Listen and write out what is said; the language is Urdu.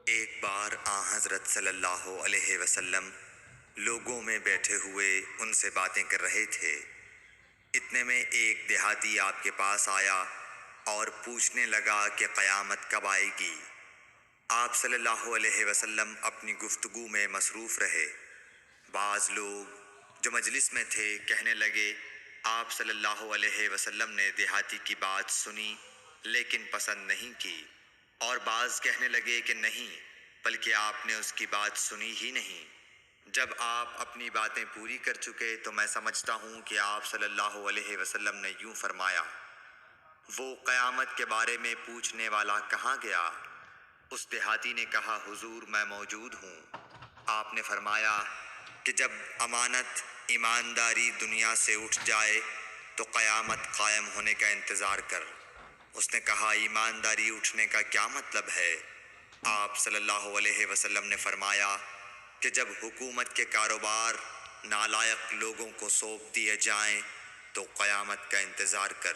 ایک بار حضرت صلی اللہ علیہ وسلم لوگوں میں بیٹھے ہوئے ان سے باتیں کر رہے تھے۔ اتنے میں ایک دیہاتی آپ کے پاس آیا اور پوچھنے لگا کہ قیامت کب آئے گی؟ آپ صلی اللہ علیہ وسلم اپنی گفتگو میں مصروف رہے۔ بعض لوگ جو مجلس میں تھے کہنے لگے، آپ صلی اللہ علیہ وسلم نے دیہاتی کی بات سنی لیکن پسند نہیں کی، اور بعض کہنے لگے کہ نہیں، بلکہ آپ نے اس کی بات سنی ہی نہیں۔ جب آپ اپنی باتیں پوری کر چکے تو میں سمجھتا ہوں کہ آپ صلی اللہ علیہ وسلم نے یوں فرمایا، وہ قیامت کے بارے میں پوچھنے والا کہاں گیا؟ اس دیہاتی نے کہا، حضور میں موجود ہوں۔ آپ نے فرمایا کہ جب امانت ایمانداری دنیا سے اٹھ جائے تو قیامت قائم ہونے کا انتظار کر۔ اس نے کہا، ایمانداری اٹھنے کا کیا مطلب ہے؟ آپ صلی اللہ علیہ وسلم نے فرمایا کہ جب حکومت کے کاروبار نالائق لوگوں کو سونپ دیے جائیں تو قیامت کا انتظار کر۔